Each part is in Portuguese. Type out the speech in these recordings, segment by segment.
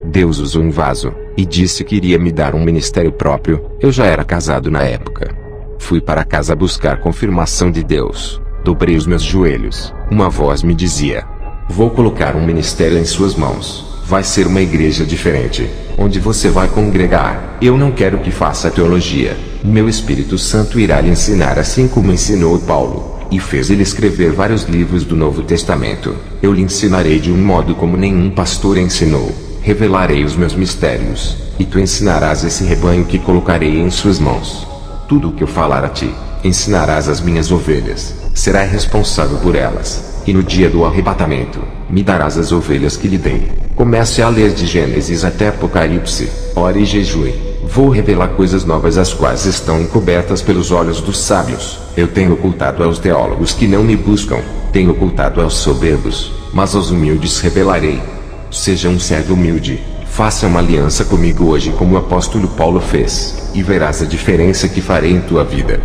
Deus usou um vaso, e disse que iria me dar um ministério próprio. Eu já era casado na época. Fui para casa buscar confirmação de Deus. Dobrei os meus joelhos. Uma voz me dizia: vou colocar um ministério em suas mãos. Vai ser uma igreja diferente, onde você vai congregar. Eu não quero que faça teologia. Meu Espírito Santo irá lhe ensinar assim como ensinou Paulo, e fez ele escrever vários livros do Novo Testamento. Eu lhe ensinarei de um modo como nenhum pastor ensinou. Revelarei os meus mistérios, e tu ensinarás esse rebanho que colocarei em suas mãos. Tudo o que eu falar a ti, ensinarás às minhas ovelhas. Será responsável por elas, e no dia do arrebatamento, me darás as ovelhas que lhe dei. Comece a ler de Gênesis até Apocalipse. Ore e jejue. Vou revelar coisas novas as quais estão encobertas pelos olhos dos sábios. Eu tenho ocultado aos teólogos que não me buscam. Tenho ocultado aos soberbos, mas aos humildes revelarei. Seja um servo humilde. Faça uma aliança comigo hoje como o apóstolo Paulo fez, e verás a diferença que farei em tua vida.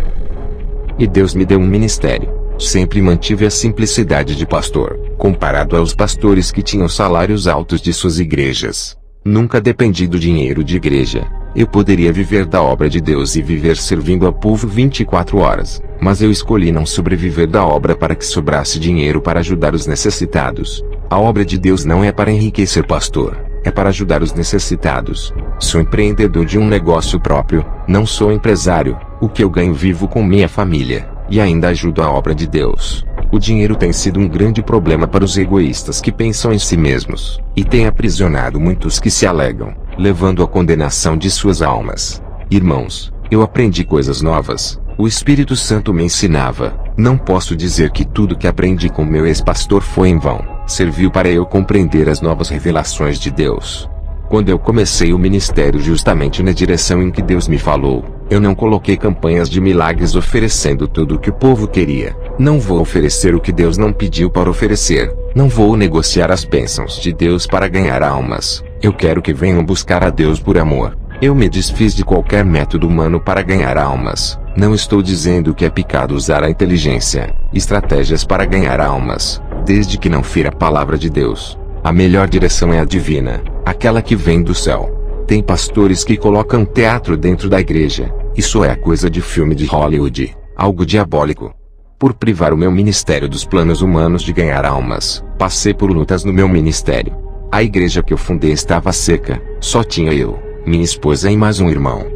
E Deus me deu um ministério. Sempre mantive a simplicidade de pastor, comparado aos pastores que tinham salários altos de suas igrejas. Nunca dependi do dinheiro de igreja. Eu poderia viver da obra de Deus e viver servindo ao povo 24 horas, mas eu escolhi não sobreviver da obra para que sobrasse dinheiro para ajudar os necessitados. A obra de Deus não é para enriquecer pastor, é para ajudar os necessitados. Sou empreendedor de um negócio próprio, não sou empresário. O que eu ganho vivo com minha família, e ainda ajudo a obra de Deus. O dinheiro tem sido um grande problema para os egoístas que pensam em si mesmos, e tem aprisionado muitos que se alegam, levando à condenação de suas almas. Irmãos, eu aprendi coisas novas. O Espírito Santo me ensinava. Não posso dizer que tudo que aprendi com meu ex-pastor foi em vão. Serviu para eu compreender as novas revelações de Deus. Quando eu comecei o ministério justamente na direção em que Deus me falou, eu não coloquei campanhas de milagres oferecendo tudo o que o povo queria. Não vou oferecer o que Deus não pediu para oferecer. Não vou negociar as bênçãos de Deus para ganhar almas. Eu quero que venham buscar a Deus por amor. Eu me desfiz de qualquer método humano para ganhar almas. Não estou dizendo que é pecado usar a inteligência, estratégias para ganhar almas, desde que não fira a palavra de Deus. A melhor direção é a divina, aquela que vem do céu. Tem pastores que colocam teatro dentro da igreja. Isso é coisa de filme de Hollywood, algo diabólico. Por privar o meu ministério dos planos humanos de ganhar almas, passei por lutas no meu ministério. A igreja que eu fundei estava seca, só tinha eu, minha esposa e mais um irmão.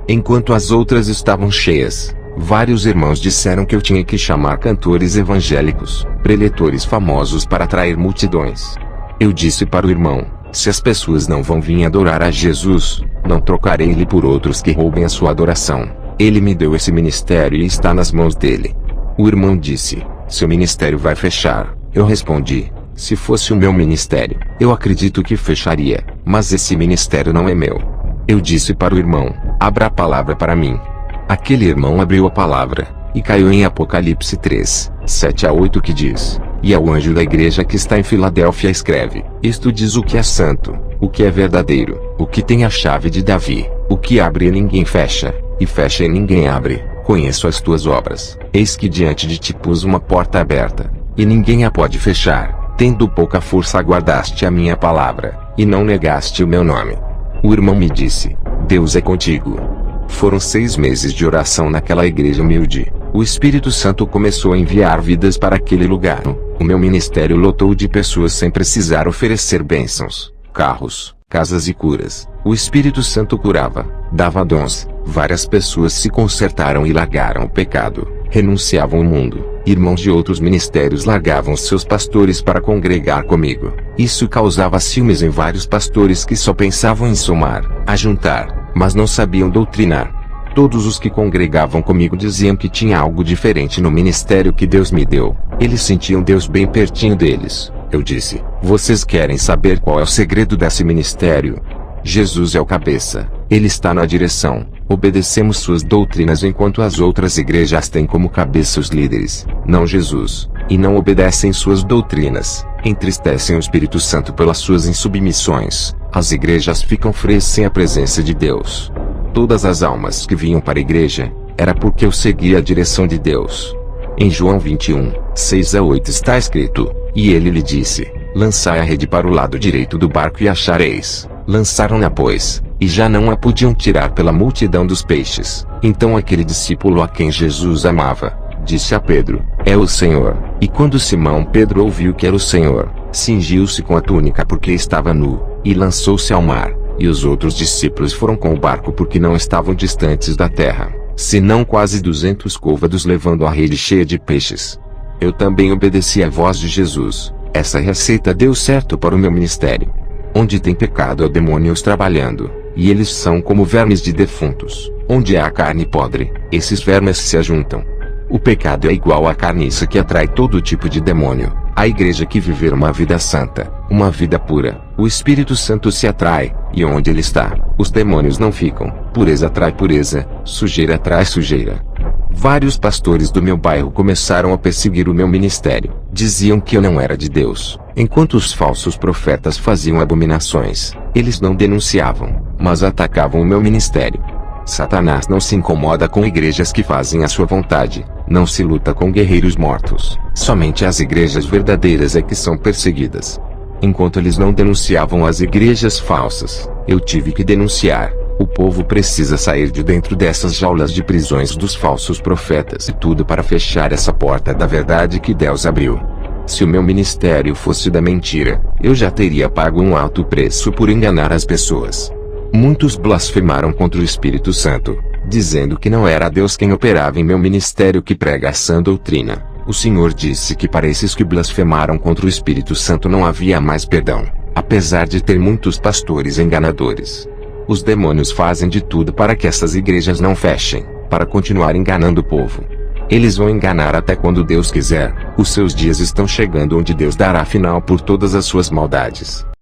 Enquanto as outras estavam cheias, vários irmãos disseram que eu tinha que chamar cantores evangélicos, preletores famosos para atrair multidões. Eu disse para o irmão: se as pessoas não vão vir adorar a Jesus, não trocarei-lhe por outros que roubem a sua adoração. Ele me deu esse ministério e está nas mãos dele. O irmão disse: seu ministério vai fechar. Eu respondi: se fosse o meu ministério, eu acredito que fecharia, mas esse ministério não é meu. Eu disse para o irmão: abra a palavra para mim. Aquele irmão abriu a palavra, e caiu em Apocalipse 3, 7-8 que diz: e ao anjo da igreja que está em Filadélfia escreve: isto diz o que é santo, o que é verdadeiro, o que tem a chave de Davi, o que abre e ninguém fecha, e fecha e ninguém abre. Conheço as tuas obras, eis que diante de ti pus uma porta aberta, e ninguém a pode fechar. Tendo pouca força guardaste a minha palavra, e não negaste o meu nome. O irmão me disse: Deus é contigo. Foram 6 meses de oração naquela igreja humilde. O Espírito Santo começou a enviar vidas para aquele lugar. O meu ministério lotou de pessoas sem precisar oferecer bênçãos, carros, casas e curas. O Espírito Santo curava, dava dons. Várias pessoas se consertaram e largaram o pecado, renunciavam ao mundo. Irmãos de outros ministérios largavam seus pastores para congregar comigo. Isso causava ciúmes em vários pastores que só pensavam em somar, ajuntar, mas não sabiam doutrinar. Todos os que congregavam comigo diziam que tinha algo diferente no ministério que Deus me deu. Eles sentiam Deus bem pertinho deles. Eu disse: vocês querem saber qual é o segredo desse ministério? Jesus é o cabeça. Ele está na direção. Obedecemos suas doutrinas enquanto as outras igrejas têm como cabeça os líderes, não Jesus, e não obedecem suas doutrinas. Entristecem o Espírito Santo pelas suas insubmissões. As igrejas ficam frias sem a presença de Deus. Todas as almas que vinham para a igreja, era porque eu seguia a direção de Deus. Em João 21, 6-8 está escrito: e ele lhe disse: Lançai a rede para o lado direito do barco e achareis. Lançaram-na, pois, e já não a podiam tirar pela multidão dos peixes. Então aquele discípulo a quem Jesus amava, disse a Pedro: é o Senhor. E quando Simão Pedro ouviu que era o Senhor, cingiu-se com a túnica porque estava nu, e lançou-se ao mar. E os outros discípulos foram com o barco porque não estavam distantes da terra, senão quase 200 côvados, levando a rede cheia de peixes. Eu também obedeci à voz de Jesus. Essa receita deu certo para o meu ministério. Onde tem pecado há demônios trabalhando, e eles são como vermes de defuntos. Onde há carne podre, esses vermes se ajuntam. O pecado é igual à carniça que atrai todo tipo de demônio. A igreja que viver uma vida santa, uma vida pura, o Espírito Santo se atrai, e onde ele está, os demônios não ficam. Pureza atrai pureza, sujeira atrai sujeira. Vários pastores do meu bairro começaram a perseguir o meu ministério. Diziam que eu não era de Deus. Enquanto os falsos profetas faziam abominações, eles não denunciavam, mas atacavam o meu ministério. Satanás não se incomoda com igrejas que fazem a sua vontade. Não se luta com guerreiros mortos. Somente as igrejas verdadeiras é que são perseguidas. Enquanto eles não denunciavam as igrejas falsas, eu tive que denunciar. O povo precisa sair de dentro dessas jaulas de prisões dos falsos profetas e tudo para fechar essa porta da verdade que Deus abriu. Se o meu ministério fosse da mentira, eu já teria pago um alto preço por enganar as pessoas. Muitos blasfemaram contra o Espírito Santo, dizendo que não era Deus quem operava em meu ministério que prega a sã doutrina. O Senhor disse que para esses que blasfemaram contra o Espírito Santo não havia mais perdão, apesar de ter muitos pastores enganadores. Os demônios fazem de tudo para que essas igrejas não fechem, para continuar enganando o povo. Eles vão enganar até quando Deus quiser. Os seus dias estão chegando onde Deus dará final por todas as suas maldades.